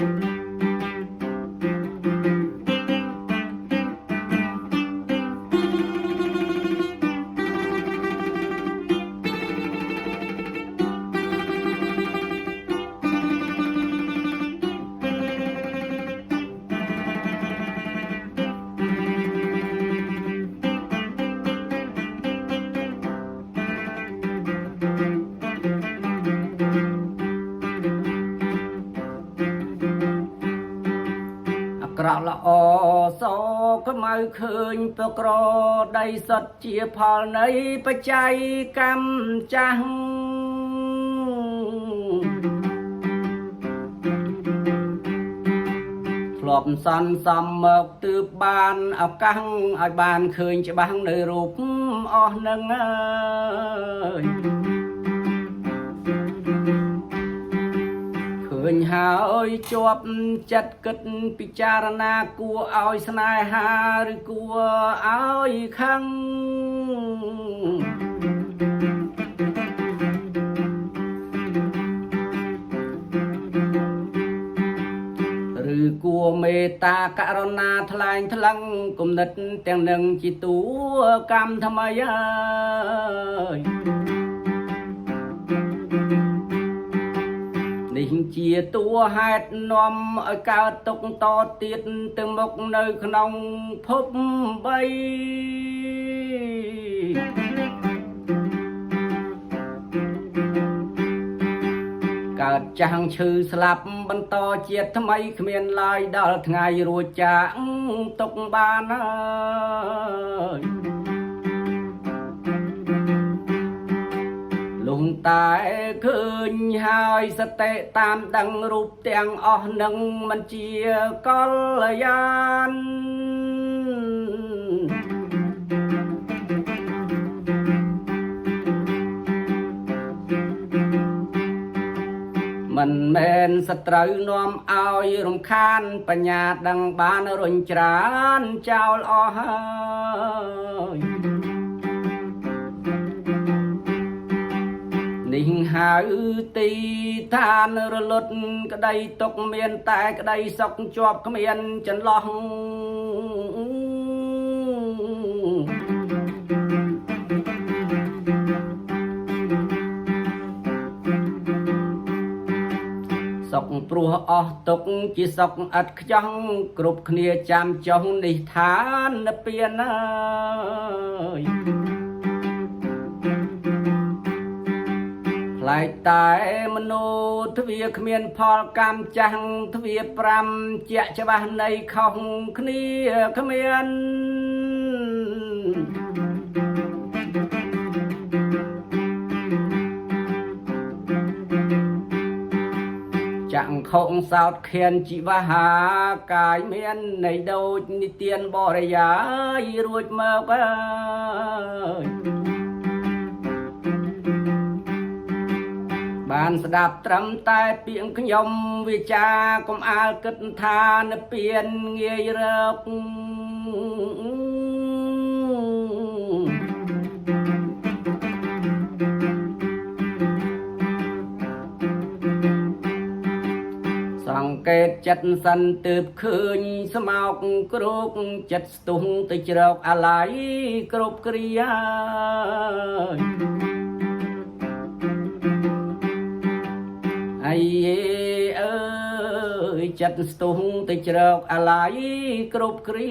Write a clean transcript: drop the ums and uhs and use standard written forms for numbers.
ក្រក់ល្អសខ្មៅឃើញប្រក្រដីសុទ្ធជាផលនៃបច្ច័យកម្មចាស់ធ្លាប់សន្សំមកទើបបានឱកាសឲ្យបានឃើញច្បាស់នៅរូបអស់នឹងអើយឃើញហើយជាប់ចិត្តគិតពិចារណាគួរឲ្យស្នេហាឬគួរឲ្យខឹងឬគួរមេត្តាករុណាថ្លែងថ្លឹងគំនិតទាំងនឹងជាតួកម្មថ្មីអើយនេះជាតួហេតុនាំឲ្យកើតទុកតទៀតទៅមុខនៅក្នុងភព3កើតចាំងឈឺស្លាប់បន្តជាតិថ្មីគ្មានឡើយដល់ថ្ងៃរួចចាកទុកបានហើយលុងតែឃើញហើយសតិតាមដឹងរូបទាំងអស់នឹងមិនជាកល្យានមិនមែនសត្រូវនាំឲ្យរំខានបញ្ញាដឹងបានរុញច្រានចោលអស់ហើយនេះហៅទីឋានរលត់ក្តីទុកមានតែក្តីសុខជាប់គ្មានចន្លោះសុខព្រោះអស់ទុកជាសុខឥតខ្ចោះគ្រប់គ្នាចាំចុះនេះឋាននិព្វានអើយផ្លែកតែមនុស្សទ្វាគ្មានផលកម្មចាស់ទ្វា5ជាក់ច្បាស់នៃខុសគ្នាគ្មានចាំងខងសោតខៀនជីវហាកាយមាននៃដូចនិទានបរិយាយរួចមកអើយបានស្ដាប់ត្រឹមតែពាក្យខ្ញុំវាចាកុំអាលគិតថានិព្វានងាយរកសង្កេតចិត្តសិនទើបឃើញស្មោកគ្រូកចិត្តស្ទុះទៅជ្រកអាឡ័យគ្រប់គ្រាអាយអើយចិត្តស្ទុះទៅជ្រកអាឡ័យគ្រប់គ្រា